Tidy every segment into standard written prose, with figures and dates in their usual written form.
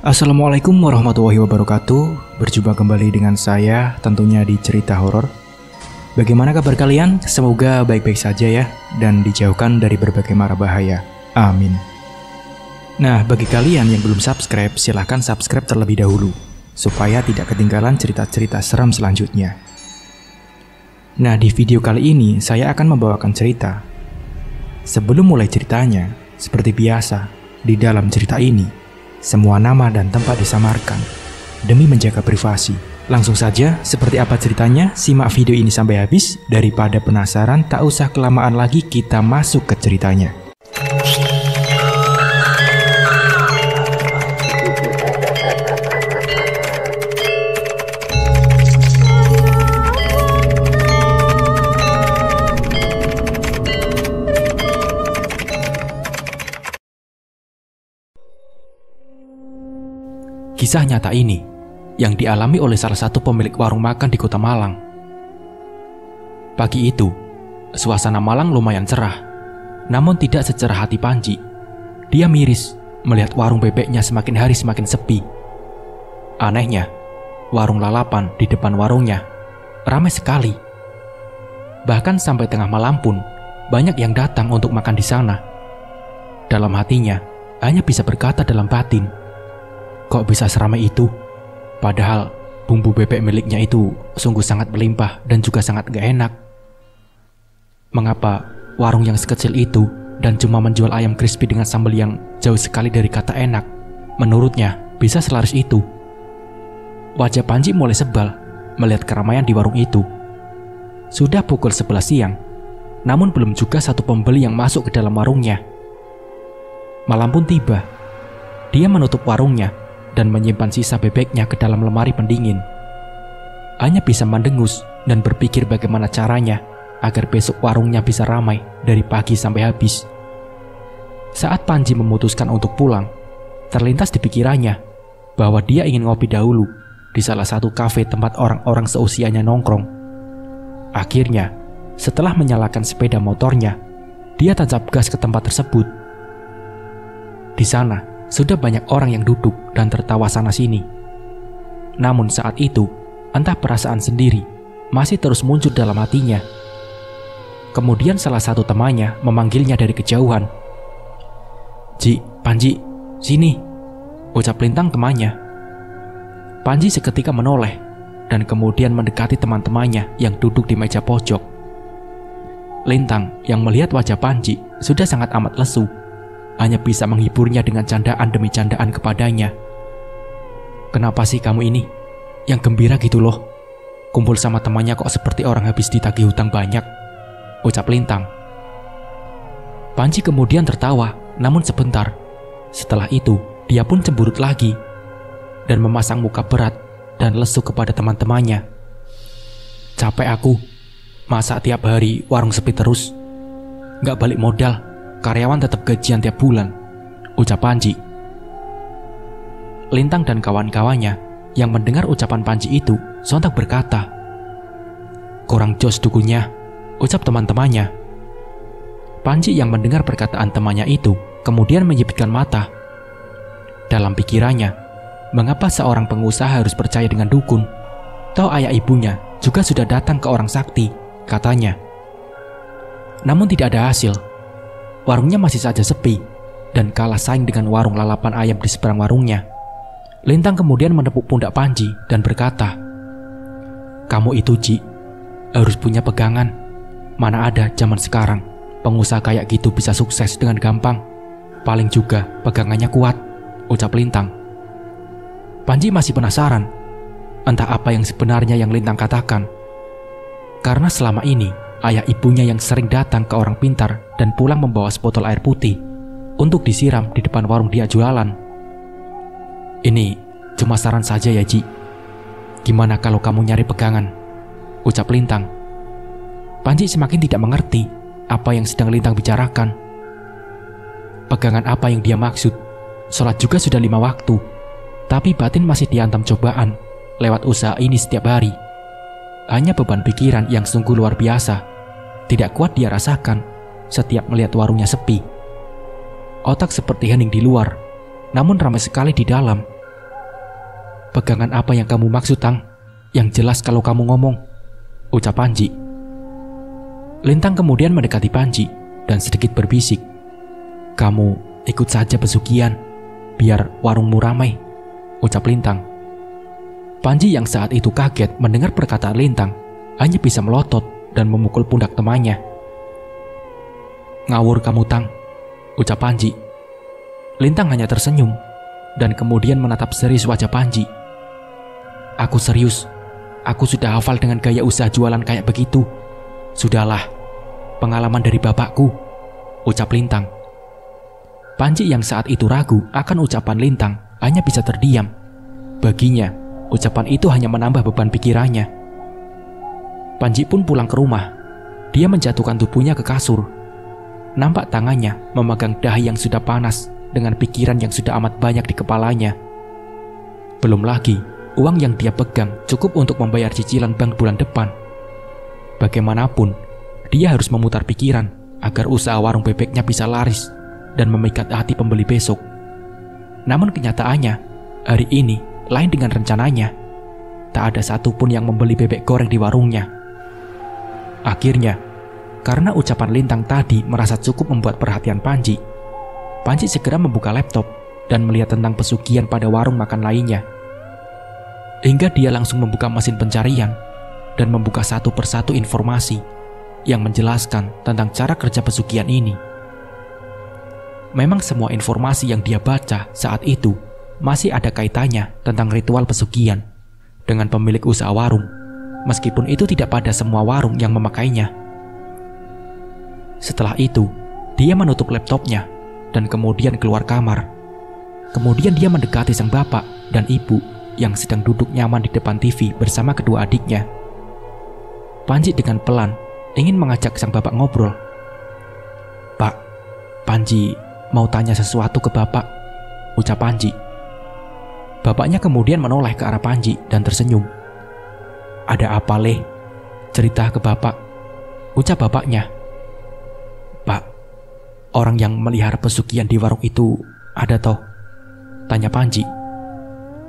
Assalamualaikum warahmatullahi wabarakatuh. Berjumpa kembali dengan saya tentunya di cerita horor. Bagaimana kabar kalian? Semoga baik-baik saja ya, dan dijauhkan dari berbagai mara bahaya. Amin. Nah, bagi kalian yang belum subscribe, silahkan subscribe terlebih dahulu supaya tidak ketinggalan cerita-cerita seram selanjutnya. Nah, di video kali ini saya akan membawakan cerita. Sebelum mulai ceritanya, seperti biasa, di dalam cerita ini semua nama dan tempat disamarkan demi menjaga privasi. Langsung saja, seperti apa ceritanya? Simak video ini sampai habis. Daripada penasaran, tak usah kelamaan lagi, kita masuk ke ceritanya. Kisah nyata ini yang dialami oleh salah satu pemilik warung makan di kota Malang. Pagi itu, suasana Malang lumayan cerah, namun tidak secerah hati Panji. Dia miris melihat warung bebeknya semakin hari semakin sepi. Anehnya, warung lalapan di depan warungnya ramai sekali. Bahkan sampai tengah malam pun banyak yang datang untuk makan di sana. Dalam hatinya, hanya bisa berkata dalam batin, kok bisa seramai itu? Padahal bumbu bebek miliknya itu sungguh sangat melimpah dan juga sangat gak enak. Mengapa warung yang sekecil itu dan cuma menjual ayam crispy dengan sambal yang jauh sekali dari kata enak, menurutnya bisa selaris itu? Wajah Panji mulai sebal melihat keramaian di warung itu. Sudah pukul 11 siang, namun belum juga satu pembeli yang masuk ke dalam warungnya. Malam pun tiba. Dia menutup warungnya dan menyimpan sisa bebeknya ke dalam lemari pendingin. Hanya bisa mendengus dan berpikir bagaimana caranya agar besok warungnya bisa ramai dari pagi sampai habis. Saat Panji memutuskan untuk pulang, terlintas di pikirannya bahwa dia ingin ngopi dahulu di salah satu kafe tempat orang-orang seusianya nongkrong. Akhirnya, setelah menyalakan sepeda motornya, dia tancap gas ke tempat tersebut. Di sana, sudah banyak orang yang duduk dan tertawa sana-sini. Namun saat itu, entah perasaan sendiri masih terus muncul dalam hatinya. Kemudian salah satu temannya memanggilnya dari kejauhan. "Ji, Panji, sini," ucap Lintang temannya. Panji seketika menoleh dan kemudian mendekati teman-temannya yang duduk di meja pojok. Lintang yang melihat wajah Panji sudah sangat amat lesu, hanya bisa menghiburnya dengan candaan demi candaan kepadanya. "Kenapa sih kamu ini? Yang gembira gitu loh. Kumpul sama temannya kok seperti orang habis ditagih hutang banyak," ucap Lintang. Panji kemudian tertawa, namun sebentar. Setelah itu, dia pun cemberut lagi dan memasang muka berat dan lesu kepada teman-temannya. "Capek aku. Masa tiap hari warung sepi terus? Nggak balik modal. Karyawan tetap gajian tiap bulan," ucap Panji. Lintang dan kawan-kawannya yang mendengar ucapan Panji itu sontak berkata, "Kurang jos dukunya," ucap teman-temannya. Panji yang mendengar perkataan temannya itu kemudian menyipitkan mata. Dalam pikirannya, mengapa seorang pengusaha harus percaya dengan dukun? Toh ayah ibunya juga sudah datang ke orang sakti, katanya. Namun tidak ada hasil. Warungnya masih saja sepi dan kalah saing dengan warung lalapan ayam di seberang warungnya. Lintang kemudian menepuk pundak Panji dan berkata, "Kamu itu, Ji, harus punya pegangan. Mana ada zaman sekarang pengusaha kayak gitu bisa sukses dengan gampang. Paling juga pegangannya kuat," ucap Lintang. Panji masih penasaran entah apa yang sebenarnya yang Lintang katakan. Karena selama ini ayah ibunya yang sering datang ke orang pintar dan pulang membawa sebotol air putih untuk disiram di depan warung dia jualan. "Ini cuma saran saja ya, Ji. Gimana kalau kamu nyari pegangan?" ucap Lintang. Panji semakin tidak mengerti apa yang sedang Lintang bicarakan. Pegangan apa yang dia maksud? Sholat juga sudah 5 waktu, tapi batin masih dihantam cobaan lewat usaha ini setiap hari. Hanya beban pikiran yang sungguh luar biasa tidak kuat dia rasakan setiap melihat warungnya sepi. Otak seperti hening di luar, namun ramai sekali di dalam. Pegangan apa yang kamu maksud, Tang? Yang jelas kalau kamu ngomong, ucap Panji. Lintang kemudian mendekati Panji dan sedikit berbisik. Kamu ikut saja pesugihan, biar warungmu ramai, ucap Lintang. Panji yang saat itu kaget mendengar perkataan Lintang hanya bisa melotot dan memukul pundak temannya. Ngawur kamu, Tang, ucap Panji. Lintang hanya tersenyum dan kemudian menatap serius wajah Panji. Aku serius, aku sudah hafal dengan gaya usaha jualan kayak begitu. Sudahlah, pengalaman dari bapakku, ucap Lintang. Panji yang saat itu ragu akan ucapan Lintang hanya bisa terdiam. Baginya, ucapan itu hanya menambah beban pikirannya. Panji pun pulang ke rumah. Dia menjatuhkan tubuhnya ke kasur. Nampak tangannya memegang dahi yang sudah panas dengan pikiran yang sudah amat banyak di kepalanya. Belum lagi, uang yang dia pegang cukup untuk membayar cicilan bank bulan depan. Bagaimanapun, dia harus memutar pikiran agar usaha warung bebeknya bisa laris dan memikat hati pembeli besok. Namun kenyataannya, hari ini lain dengan rencananya. Tak ada satupun yang membeli bebek goreng di warungnya. Akhirnya, karena ucapan Lintang tadi merasa cukup membuat perhatian Panji, Panji segera membuka laptop dan melihat tentang pesugihan pada warung makan lainnya. Hingga dia langsung membuka mesin pencarian dan membuka satu persatu informasi yang menjelaskan tentang cara kerja pesugihan ini. Memang semua informasi yang dia baca saat itu masih ada kaitannya tentang ritual pesugihan dengan pemilik usaha warung, meskipun itu tidak pada semua warung yang memakainya. Setelah itu, dia menutup laptopnya dan kemudian keluar kamar. Kemudian dia mendekati sang bapak dan ibu yang sedang duduk nyaman di depan TV bersama kedua adiknya. Panji dengan pelan ingin mengajak sang bapak ngobrol. Pak, Panji mau tanya sesuatu ke bapak, ucap Panji. Bapaknya kemudian menoleh ke arah Panji dan tersenyum. Ada apa, Leh? Cerita ke bapak, ucap bapaknya. Pak, orang yang melihara pesugihan di warung itu ada toh? Tanya Panji.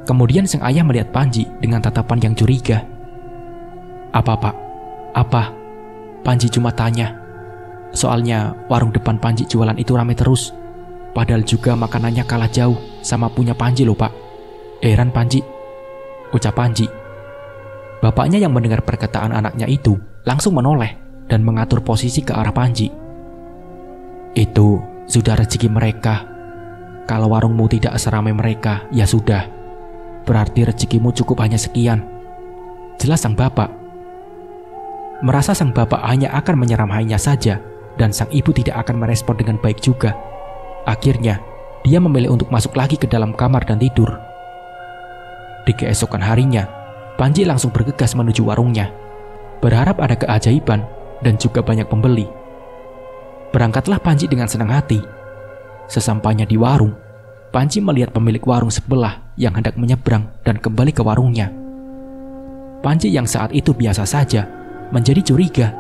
Kemudian sang ayah melihat Panji dengan tatapan yang curiga. Apa, Pak? Apa? Panji cuma tanya. Soalnya warung depan Panji jualan itu ramai terus. Padahal juga makanannya kalah jauh sama punya Panji loh, Pak. Heran Panji, ucap Panji. Bapaknya yang mendengar perkataan anaknya itu langsung menoleh dan mengatur posisi ke arah Panji. Itu sudah rezeki mereka. Kalau warungmu tidak seramai mereka, ya sudah. Berarti rezekimu cukup hanya sekian, jelas sang bapak. Merasa sang bapak hanya akan menyeramainya saja dan sang ibu tidak akan merespon dengan baik juga. Akhirnya, dia memilih untuk masuk lagi ke dalam kamar dan tidur. Di keesokan harinya, Panji langsung bergegas menuju warungnya, berharap ada keajaiban dan juga banyak pembeli. Berangkatlah Panji dengan senang hati. Sesampainya di warung, Panji melihat pemilik warung sebelah yang hendak menyeberang dan kembali ke warungnya. Panji yang saat itu biasa saja menjadi curiga,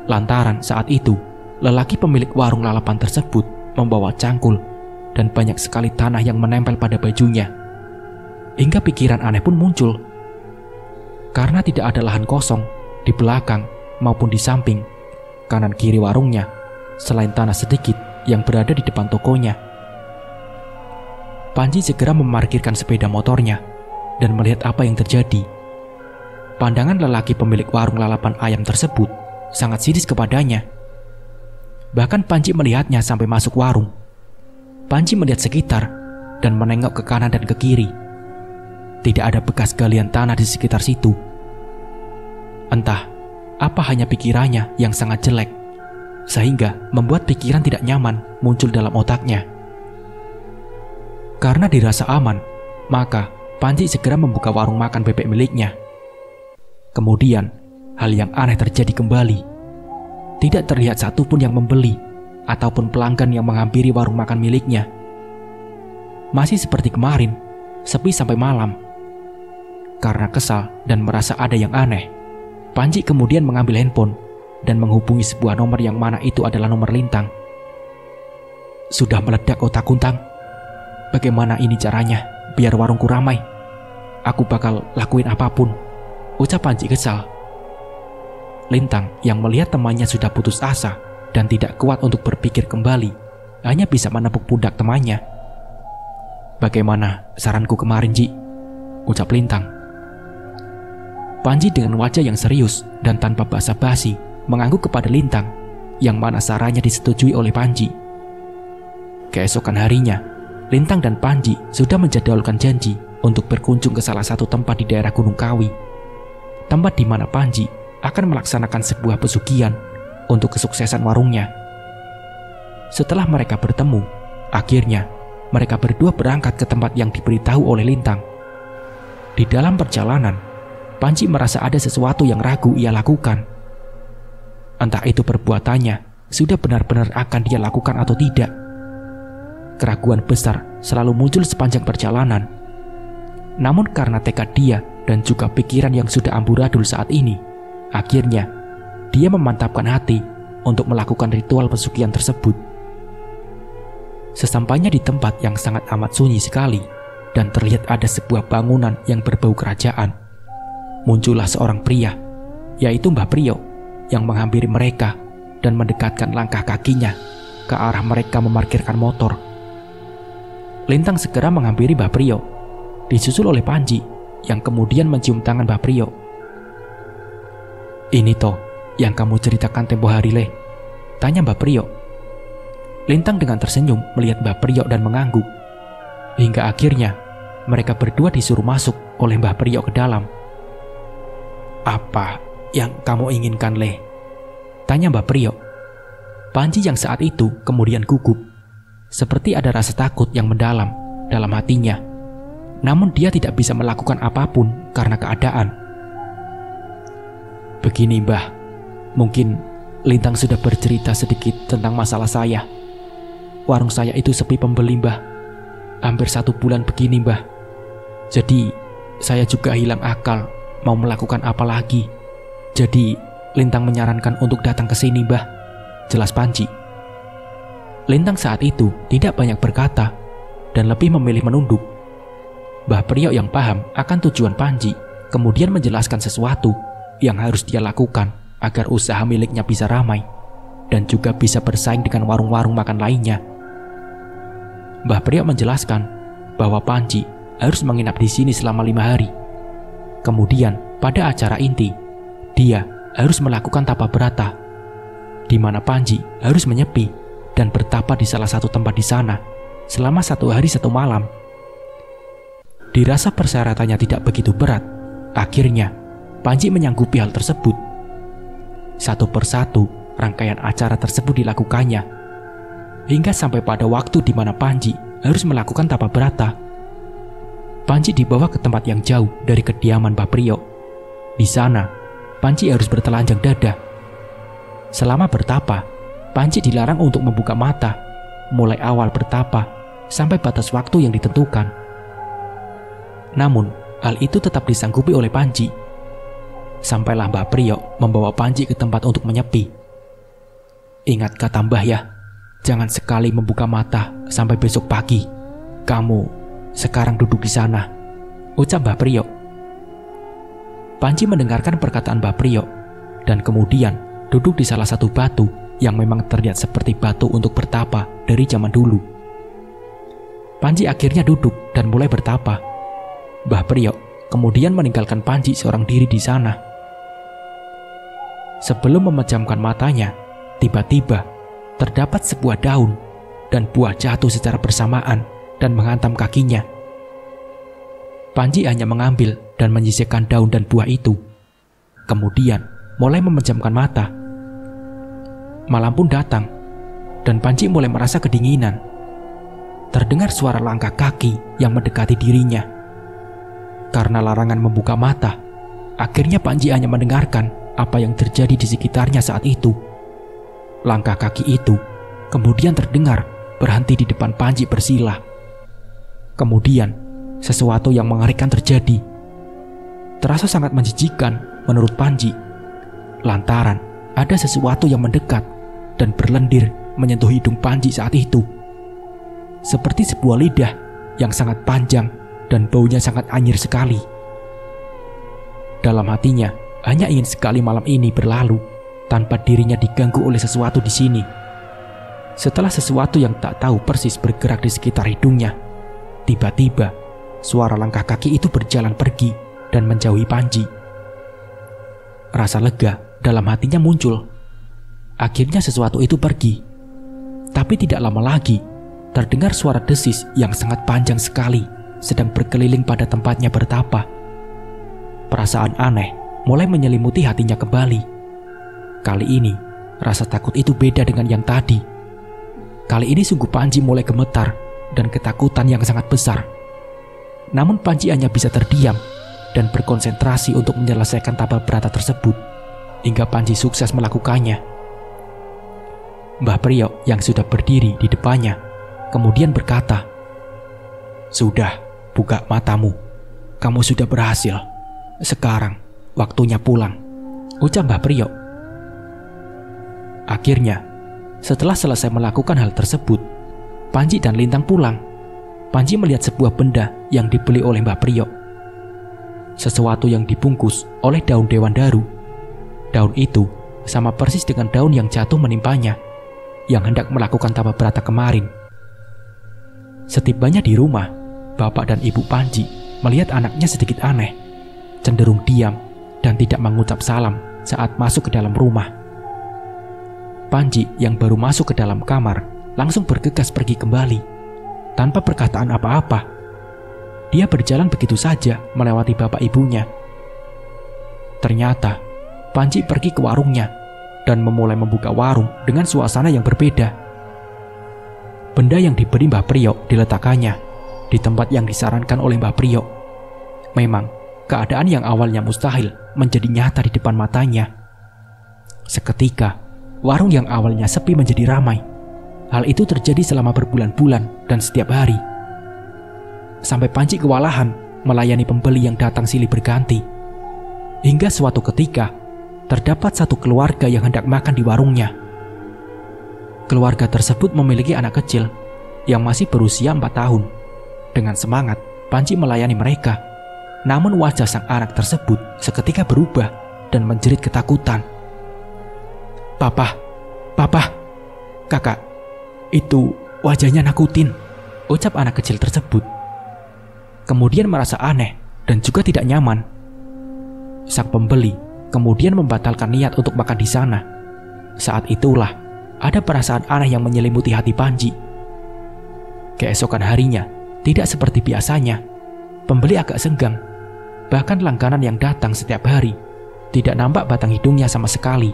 lantaran saat itu lelaki pemilik warung lalapan tersebut membawa cangkul dan banyak sekali tanah yang menempel pada bajunya. Hingga pikiran aneh pun muncul. Karena tidak ada lahan kosong di belakang maupun di samping, kanan kiri warungnya, selain tanah sedikit yang berada di depan tokonya. Panji segera memarkirkan sepeda motornya dan melihat apa yang terjadi. Pandangan lelaki pemilik warung lalapan ayam tersebut sangat sinis kepadanya. Bahkan Panji melihatnya sampai masuk warung. Panji melihat sekitar dan menengok ke kanan dan ke kiri. Tidak ada bekas galian tanah di sekitar situ. Entah apa hanya pikirannya yang sangat jelek, sehingga membuat pikiran tidak nyaman muncul dalam otaknya. Karena dirasa aman, maka Panji segera membuka warung makan bebek miliknya. Kemudian, hal yang aneh terjadi kembali. Tidak terlihat satupun yang membeli ataupun pelanggan yang menghampiri warung makan miliknya. Masih seperti kemarin, sepi sampai malam. Karena kesal dan merasa ada yang aneh, Panji kemudian mengambil handphone dan menghubungi sebuah nomor yang mana itu adalah nomor Lintang. Sudah meledak otak kuntang. Bagaimana ini caranya biar warungku ramai? aku bakal lakuin apapun, ucap Panji kesal. Lintang yang melihat temannya sudah putus asa dan tidak kuat untuk berpikir kembali, hanya bisa menepuk pundak temannya. Bagaimana saranku kemarin, Ji? Ucap Lintang. Panji dengan wajah yang serius dan tanpa basa-basi mengangguk kepada Lintang, yang mana sarannya disetujui oleh Panji. Keesokan harinya, Lintang dan Panji sudah menjadwalkan janji untuk berkunjung ke salah satu tempat di daerah Gunung Kawi, tempat di mana Panji akan melaksanakan sebuah pesugihan untuk kesuksesan warungnya. Setelah mereka bertemu, akhirnya mereka berdua berangkat ke tempat yang diberitahu oleh Lintang. Di dalam perjalanan, Panji merasa ada sesuatu yang ragu ia lakukan. Entah itu perbuatannya sudah benar-benar akan dia lakukan atau tidak. Keraguan besar selalu muncul sepanjang perjalanan. Namun karena tekad dia dan juga pikiran yang sudah amburadul saat ini, akhirnya dia memantapkan hati untuk melakukan ritual pesugihan tersebut. Sesampainya di tempat yang sangat amat sunyi sekali dan terlihat ada sebuah bangunan yang berbau kerajaan, muncullah seorang pria, yaitu Mbah Priok, yang menghampiri mereka dan mendekatkan langkah kakinya ke arah mereka memarkirkan motor. Lintang segera menghampiri Mbah Priok, disusul oleh Panji yang kemudian mencium tangan Mbah Priok. "Ini toh yang kamu ceritakan tempo hari, Le?" tanya Mbah Priok. Lintang dengan tersenyum melihat Mbah Priok dan mengangguk. Hingga akhirnya mereka berdua disuruh masuk oleh Mbah Priok ke dalam. "Apa yang kamu inginkan, Le?" tanya Mbah Priok. Panji yang saat itu kemudian gugup, seperti ada rasa takut yang mendalam dalam hatinya. Namun dia tidak bisa melakukan apapun karena keadaan. "Begini, Mbah, mungkin Lintang sudah bercerita sedikit tentang masalah saya. Warung saya itu sepi pembeli, Mbah. Hampir 1 bulan begini, Mbah. Jadi saya juga hilang akal mau melakukan apa lagi. Jadi Lintang menyarankan untuk datang ke sini, Mbah," jelas Panji. Lintang saat itu tidak banyak berkata dan lebih memilih menunduk. Mbah Priok yang paham akan tujuan Panji kemudian menjelaskan sesuatu yang harus dia lakukan agar usaha miliknya bisa ramai dan juga bisa bersaing dengan warung-warung makan lainnya. Mbah Priok menjelaskan bahwa Panji harus menginap di sini selama 5 hari. Kemudian pada acara inti, dia harus melakukan tapa berata, di mana Panji harus menyepi dan bertapa di salah satu tempat di sana selama 1 hari 1 malam. Dirasa persyaratannya tidak begitu berat, akhirnya Panji menyanggupi hal tersebut. Satu persatu rangkaian acara tersebut dilakukannya, hingga sampai pada waktu di mana Panji harus melakukan tapa berata. Panji dibawa ke tempat yang jauh dari kediaman Mbah Priok. Di sana, Panji harus bertelanjang dada. Selama bertapa, Panji dilarang untuk membuka mata, mulai awal bertapa sampai batas waktu yang ditentukan. Namun, hal itu tetap disanggupi oleh Panji. Sampailah Mbah Priok membawa Panji ke tempat untuk menyepi. "Ingat kata Mbah ya, jangan sekali membuka mata sampai besok pagi. Kamu sekarang duduk di sana," ucap Mbah Priok. Panji mendengarkan perkataan Mbah Priok dan kemudian duduk di salah satu batu yang memang terlihat seperti batu untuk bertapa dari zaman dulu. Panji akhirnya duduk dan mulai bertapa. Mbah Priok kemudian meninggalkan Panji seorang diri di sana. Sebelum memejamkan matanya, tiba-tiba terdapat sebuah daun dan buah jatuh secara bersamaan dan menghantam kakinya. Panji hanya mengambil dan menyisihkan daun dan buah itu. Kemudian mulai memejamkan mata. Malam pun datang dan Panji mulai merasa kedinginan. Terdengar suara langkah kaki yang mendekati dirinya. Karena larangan membuka mata, akhirnya Panji hanya mendengarkan apa yang terjadi di sekitarnya saat itu. Langkah kaki itu kemudian terdengar berhenti di depan Panji bersila. Kemudian sesuatu yang mengerikan terjadi. Terasa sangat menjijikan menurut Panji, lantaran ada sesuatu yang mendekat dan berlendir menyentuh hidung Panji saat itu. Seperti sebuah lidah yang sangat panjang dan baunya sangat anyir sekali. Dalam hatinya, hanya ingin sekali malam ini berlalu tanpa dirinya diganggu oleh sesuatu di sini. Setelah sesuatu yang tak tahu persis bergerak di sekitar hidungnya, tiba-tiba suara langkah kaki itu berjalan pergi dan menjauhi Panji. Rasa lega dalam hatinya muncul. Akhirnya sesuatu itu pergi. Tapi tidak lama lagi, terdengar suara desis yang sangat panjang sekali sedang berkeliling pada tempatnya bertapa. Perasaan aneh mulai menyelimuti hatinya kembali. Kali ini, rasa takut itu beda dengan yang tadi. Kali ini sungguh Panji mulai gemetar dan ketakutan yang sangat besar. Namun Panji hanya bisa terdiam dan berkonsentrasi untuk menyelesaikan tapa berata tersebut, hingga Panji sukses melakukannya. Mbah Priok yang sudah berdiri di depannya kemudian berkata, "Sudah, buka matamu. Kamu sudah berhasil. Sekarang waktunya pulang," ucap Mbah Priok. Akhirnya, setelah selesai melakukan hal tersebut, Panji dan Lintang pulang. Panji melihat sebuah benda yang dibeli oleh Mbah Priok. Sesuatu yang dibungkus oleh daun dewan daru. Daun itu sama persis dengan daun yang jatuh menimpanya, yang hendak melakukan tapa berata kemarin. Setibanya di rumah, bapak dan ibu Panji melihat anaknya sedikit aneh, cenderung diam dan tidak mengucap salam saat masuk ke dalam rumah. Panji yang baru masuk ke dalam kamar langsung bergegas pergi kembali tanpa perkataan apa-apa. Dia berjalan begitu saja melewati bapak ibunya. Ternyata Panji pergi ke warungnya dan memulai membuka warung dengan suasana yang berbeda. Benda yang diberi Mbah Priok diletakkannya di tempat yang disarankan oleh Mbah Priok. Memang, keadaan yang awalnya mustahil menjadi nyata di depan matanya. Seketika, warung yang awalnya sepi menjadi ramai. Hal itu terjadi selama berbulan-bulan dan setiap hari. Sampai Panji kewalahan melayani pembeli yang datang silih berganti. Hingga suatu ketika, terdapat satu keluarga yang hendak makan di warungnya. Keluarga tersebut memiliki anak kecil yang masih berusia 4 tahun. Dengan semangat, Panji melayani mereka. Namun wajah sang anak tersebut seketika berubah dan menjerit ketakutan. Papa, kakak, itu wajahnya nakutin," ucap anak kecil tersebut. Kemudian merasa aneh dan juga tidak nyaman. Sang pembeli kemudian membatalkan niat untuk makan di sana. Saat itulah ada perasaan aneh yang menyelimuti hati Panji. Keesokan harinya, tidak seperti biasanya, pembeli agak senggang. Bahkan langganan yang datang setiap hari tidak nampak batang hidungnya sama sekali.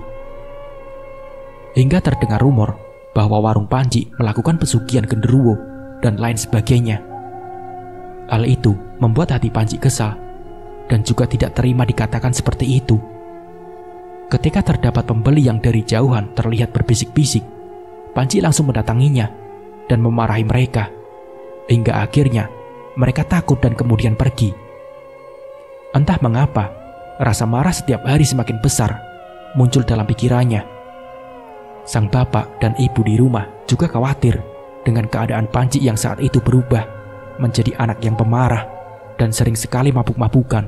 Hingga terdengar rumor bahwa warung Panji melakukan pesugihan genderuwo dan lain sebagainya. Hal itu membuat hati Panji kesal dan juga tidak terima dikatakan seperti itu. Ketika terdapat pembeli yang dari jauhan terlihat berbisik-bisik, Panji langsung mendatanginya dan memarahi mereka. Hingga akhirnya mereka takut dan kemudian pergi. Entah mengapa, rasa marah setiap hari semakin besar muncul dalam pikirannya. Sang bapak dan ibu di rumah juga khawatir dengan keadaan Panji yang saat itu berubah menjadi anak yang pemarah dan sering sekali mabuk-mabukan.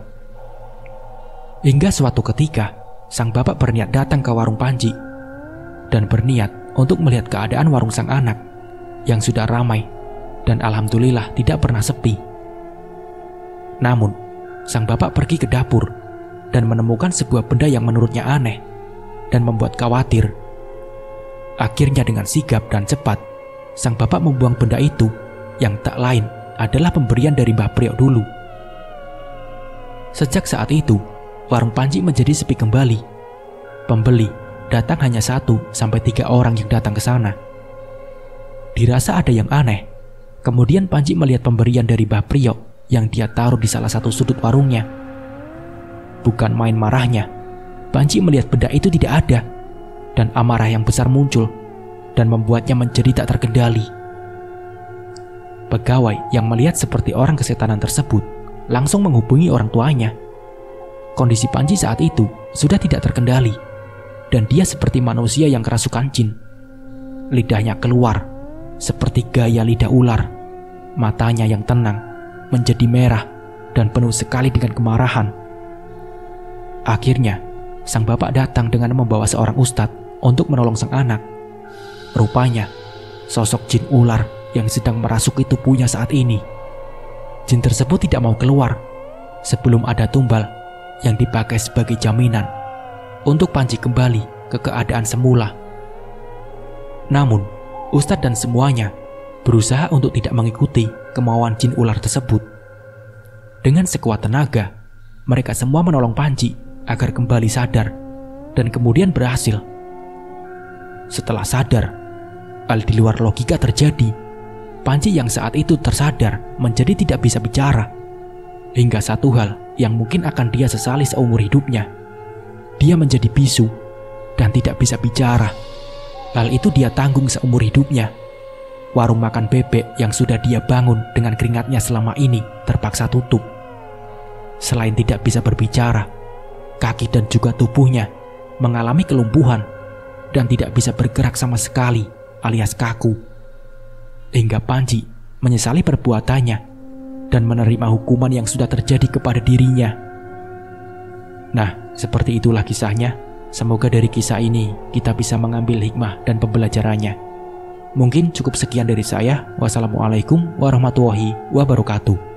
Hingga suatu ketika, sang bapak berniat datang ke warung Panji dan berniat untuk melihat keadaan warung sang anak yang sudah ramai dan alhamdulillah tidak pernah sepi. Namun, sang bapak pergi ke dapur dan menemukan sebuah benda yang menurutnya aneh dan membuat khawatir. Akhirnya dengan sigap dan cepat, sang bapak membuang benda itu yang tak lain adalah pemberian dari Mbah Priok dulu. Sejak saat itu, warung Panji menjadi sepi kembali. Pembeli datang hanya 1-3 orang yang datang ke sana. Dirasa ada yang aneh. Kemudian Panji melihat pemberian dari Mbah Priok yang dia taruh di salah satu sudut warungnya. Bukan main marahnya, Panji melihat benda itu tidak ada, dan amarah yang besar muncul dan membuatnya menjadi tak terkendali. Pegawai yang melihat seperti orang kesetanan tersebut langsung menghubungi orang tuanya. Kondisi Panji saat itu sudah tidak terkendali, dan dia seperti manusia yang kerasukan jin. Lidahnya keluar seperti gaya lidah ular. Matanya yang tenang menjadi merah dan penuh sekali dengan kemarahan. Akhirnya, sang bapak datang dengan membawa seorang ustadz untuk menolong sang anak. Rupanya, sosok jin ular yang sedang merasuki tubuhnya saat ini. Jin tersebut tidak mau keluar sebelum ada tumbal yang dipakai sebagai jaminan untuk Panji kembali ke keadaan semula. Namun, ustadz dan semuanya berusaha untuk tidak mengikuti kemauan jin ular tersebut. Dengan sekuat tenaga, mereka semua menolong Panji agar kembali sadar dan kemudian berhasil. Setelah sadar, hal di luar logika terjadi. Panji yang saat itu tersadar menjadi tidak bisa bicara. Hingga satu hal yang mungkin akan dia sesali seumur hidupnya. Dia menjadi bisu dan tidak bisa bicara. Hal itu dia tanggung seumur hidupnya. Warung makan bebek yang sudah dia bangun dengan keringatnya selama ini terpaksa tutup. Selain tidak bisa berbicara, kaki dan juga tubuhnya mengalami kelumpuhan dan tidak bisa bergerak sama sekali alias kaku. Hingga Panji menyesali perbuatannya dan menerima hukuman yang sudah terjadi kepada dirinya. Nah, seperti itulah kisahnya. Semoga dari kisah ini kita bisa mengambil hikmah dan pembelajarannya. Mungkin cukup sekian dari saya. Wassalamualaikum warahmatullahi wabarakatuh.